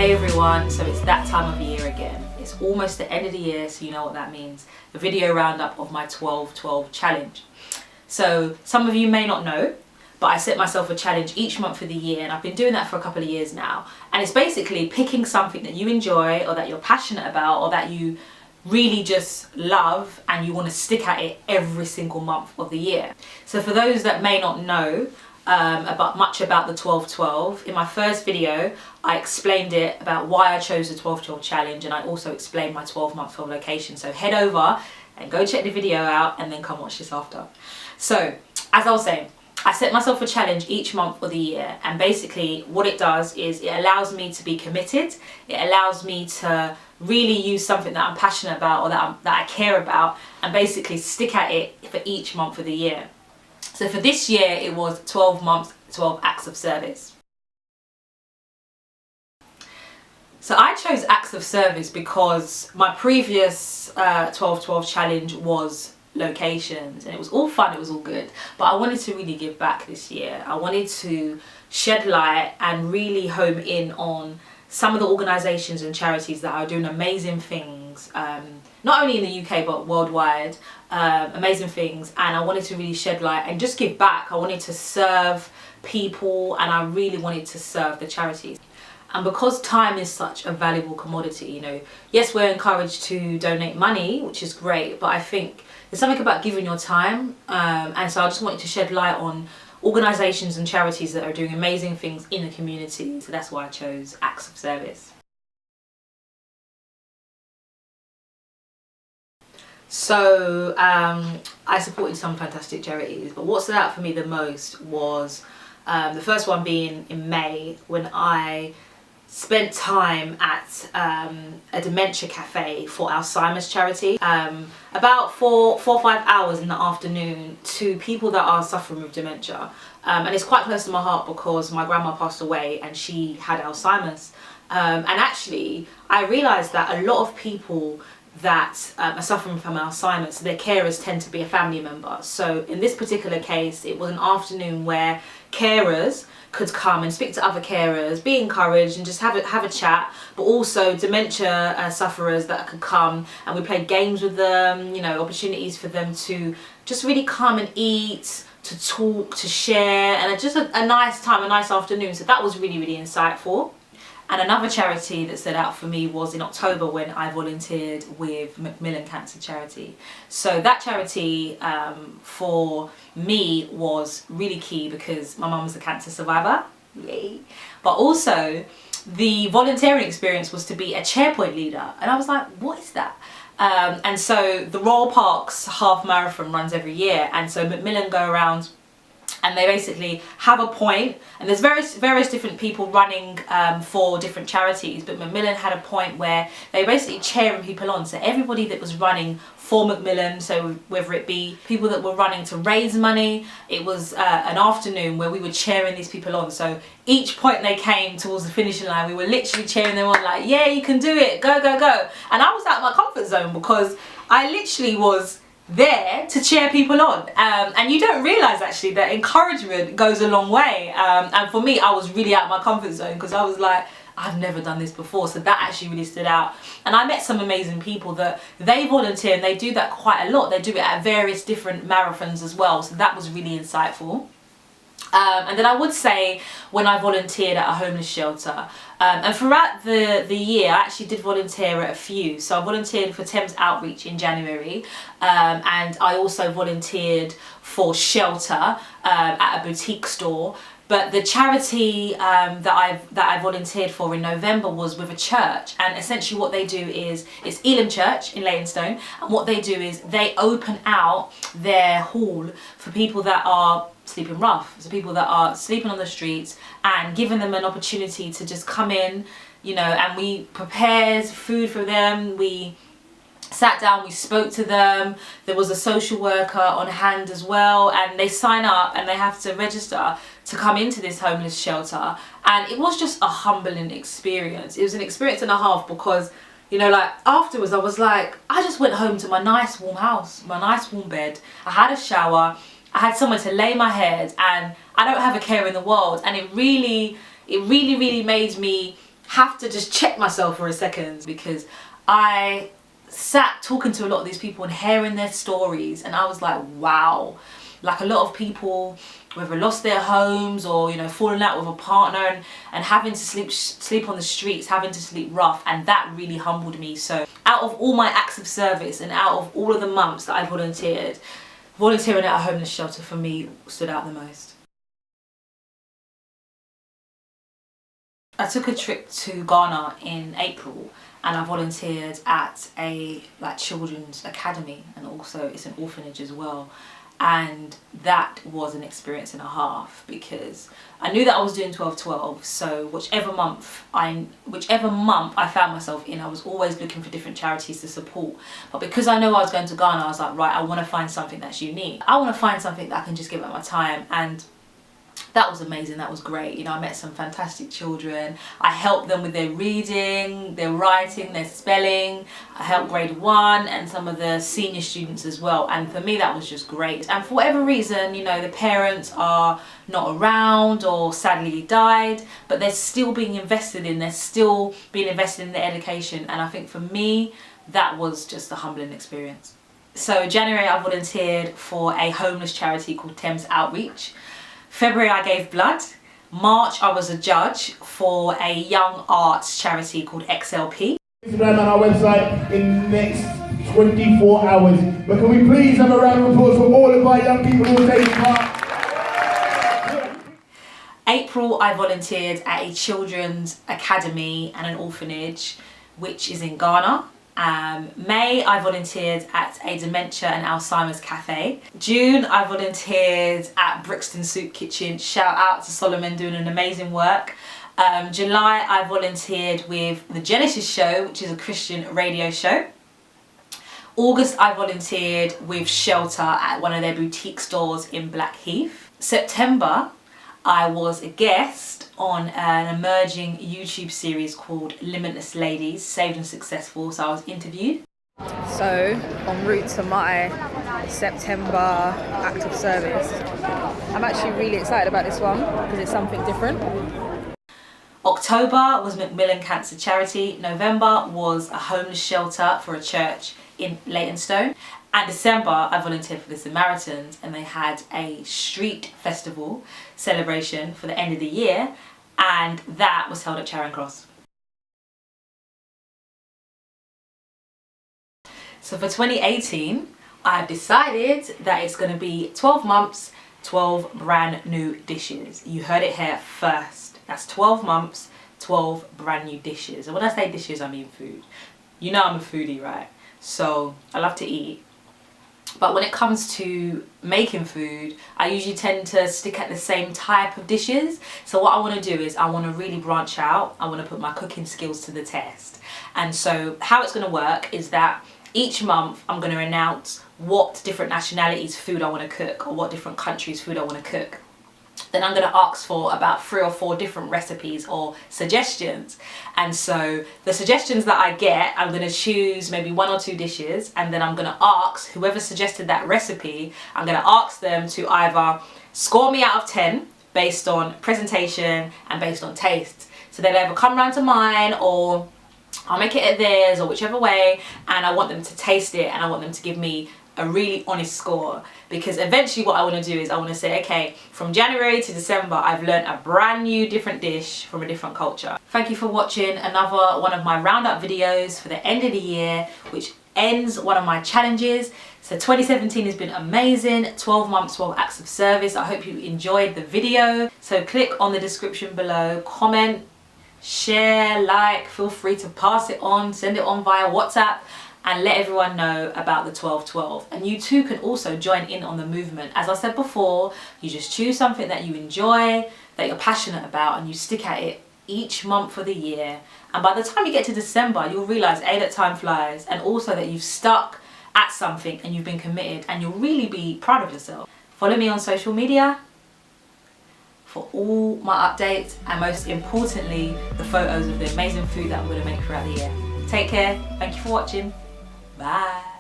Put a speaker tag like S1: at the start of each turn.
S1: Hey everyone, so it's that time of year again. It's almost the end of the year, so you know what that means. The video roundup of my 12-12 challenge. So some of you may not know, but I set myself a challenge each month of the year, and I've been doing that for a couple of years now. And it's basically picking something that you enjoy or that you're passionate about or that you really just love and you want to stick at it every single month of the year. So for those that may not know much about the 12-12, in my first video I explained it about why I chose the 12-12 challenge, and I also explained my 12-month 12 location. So head over and go check the video out and then come watch this after. So as I was saying, I set myself a challenge each month of the year, and basically what it does is it allows me to be committed. It allows me to really use something that I'm passionate about or that I care about, and basically stick at it for each month of the year. So for this year it was 12 months, 12 acts of service. So I chose acts of service because my previous 12-12 challenge was locations, and it was all fun, it was all good, but I wanted to really give back this year. I wanted to shed light and really home in on some of the organisations and charities that are doing amazing things, not only in the UK but worldwide, amazing things. And I wanted to really shed light and just give back. I wanted to serve people, and I really wanted to serve the charities. And because time is such a valuable commodity, you know, yes, we're encouraged to donate money, which is great, but I think there's something about giving your time, and so I just wanted to shed light on organisations and charities that are doing amazing things in the community. So that's why I chose acts of service. So I supported some fantastic charities, but what stood out for me the most was the first one being in May, when I spent time at a dementia cafe for Alzheimer's charity, about 4 or 5 hours in the afternoon to people that are suffering with dementia. And it's quite close to my heart because my grandma passed away and she had Alzheimer's. And actually I realised that a lot of people that are suffering from Alzheimer's, their carers tend to be a family member. So in this particular case, it was an afternoon where carers could come and speak to other carers, be encouraged and just have a chat, but also dementia sufferers that could come, and we played games with them, you know, opportunities for them to just really come and eat, to talk, to share, and just a nice time, a nice afternoon. So that was really, really insightful. And another charity that stood out for me was in October when I volunteered with Macmillan Cancer Charity. So that charity for me was really key because my mum was a cancer survivor, yay. But also the volunteering experience was to be a SharePoint leader, and I was like, what is that? And so the Royal Parks half marathon runs every year, and so Macmillan go around and they basically have a point, and there's various different people running for different charities, but Macmillan had a point where they basically cheering people on. So everybody that was running for Macmillan, so whether it be people that were running to raise money, it was an afternoon where we were cheering these people on. So each point they came towards the finishing line, we were literally cheering them on, like, yeah, you can do it, go, go, go. And I was out of my comfort zone because I literally was there to cheer people on, and you don't realise actually that encouragement goes a long way, and for me I was really out of my comfort zone because I was like, I've never done this before. So that actually really stood out, and I met some amazing people that they volunteer, and they do that quite a lot. They do it at various different marathons as well, so that was really insightful. And then I would say when I volunteered at a homeless shelter, and throughout the year I actually did volunteer at a few. So I volunteered for Thames Outreach in January, and I also volunteered for Shelter at a boutique store. But the charity that I volunteered for in November was with a church, and essentially what they do is, it's Elim Church in Leytonstone, and what they do is they open out their hall for people that are sleeping rough, so people that are sleeping on the streets, and giving them an opportunity to just come in, you know, and we prepared food for them, we sat down, we spoke to them, there was a social worker on hand as well, and they sign up and they have to register to come into this homeless shelter. And it was just a humbling experience. It was an experience and a half because, you know, like afterwards I was like, I just went home to my nice warm house, my nice warm bed, I had a shower, I had somewhere to lay my head, and I don't have a care in the world. And it really made me have to just check myself for a second, because I sat talking to a lot of these people and hearing their stories, and I was like, wow. Like, a lot of people, whether lost their homes or, you know, falling out with a partner and having to sleep on the streets, having to sleep rough, and that really humbled me. So out of all my acts of service and out of all of the months that I volunteered, volunteering at a homeless shelter for me stood out the most. I took a trip to Ghana in April, and I volunteered at a children's academy, and also it's an orphanage as well. And that was an experience and a half, because I knew that I was doing 12-12, so whichever month I found myself in, I was always looking for different charities to support. But because I know I was going to Ghana, I was like, right, I want to find something that's unique. I want to find something that I can just give up my time, and that was amazing. That was great. You know, I met some fantastic children. I helped them with their reading, their writing, their spelling. I helped grade 1 and some of the senior students as well. And for me, that was just great. And for whatever reason, you know, the parents are not around or sadly died, but they're still being invested in. They're still being invested in their education. And I think for me, that was just a humbling experience. So January, I volunteered for a homeless charity called Thames Outreach. February, I gave blood. March, I was a judge for a young arts charity called XLP.
S2: Instagram on our website in the next 24 hours. But can we please have a round of applause for all of our young people who are taking part?
S1: April, I volunteered at a children's academy and an orphanage, which is in Ghana. May, I volunteered at a dementia and Alzheimer's cafe. June, I volunteered at Brixton Soup Kitchen. Shout out to Solomon, doing an amazing work. July, I volunteered with The Genesis Show, which is a Christian radio show. August, I volunteered with Shelter at one of their boutique stores in Blackheath. September, I was a guest on an emerging YouTube series called Limitless Ladies, Saved and Successful, so I was interviewed.
S3: So, en route to my September act of service, I'm actually really excited about this one because it's something different.
S1: October was Macmillan Cancer Charity. November was a homeless shelter for a church in Leytonstone. And December, I volunteered for the Samaritans, and they had a street festival celebration for the end of the year, and that was held at Charing Cross. So for 2018, I've decided that it's going to be 12 months, 12 brand new dishes. You heard it here first. That's 12 months, 12 brand new dishes. And when I say dishes, I mean food. You know I'm a foodie, right? So I love to eat. But when it comes to making food, I usually tend to stick at the same type of dishes. So what I want to do is I want to really branch out. I want to put my cooking skills to the test. And so how it's going to work is that each month I'm going to announce what different nationalities food I want to cook, or what different countries food I want to cook. Then I'm going to ask for about 3 or 4 different recipes or suggestions. And so the suggestions that I get, I'm going to choose maybe 1 or 2 dishes, and then I'm going to ask whoever suggested that recipe, I'm going to ask them to either score me out of 10 based on presentation and based on taste. So they'll either come round to mine, or I'll make it at theirs, or whichever way, and I want them to taste it, and I want them to give me a really honest score. Because eventually what I want to do is I want to say, okay, from January to December, I've learned a brand new different dish from a different culture. Thank you for watching another one of my roundup videos for the end of the year, which ends one of my challenges. So 2017 has been amazing. 12 months, 12 acts of service. I hope you enjoyed the video. So click on the description below, comment, share, like, feel free to pass it on, send it on via WhatsApp, and let everyone know about the 12-12. And you too can also join in on the movement. As I said before, you just choose something that you enjoy, that you're passionate about, and you stick at it each month of the year. And by the time you get to December, you'll realize A, that time flies, and also that you've stuck at something and you've been committed, and you'll really be proud of yourself. Follow me on social media for all my updates, and most importantly, the photos of the amazing food that I'm going to make throughout the year. Take care. Thank you for watching. Bye.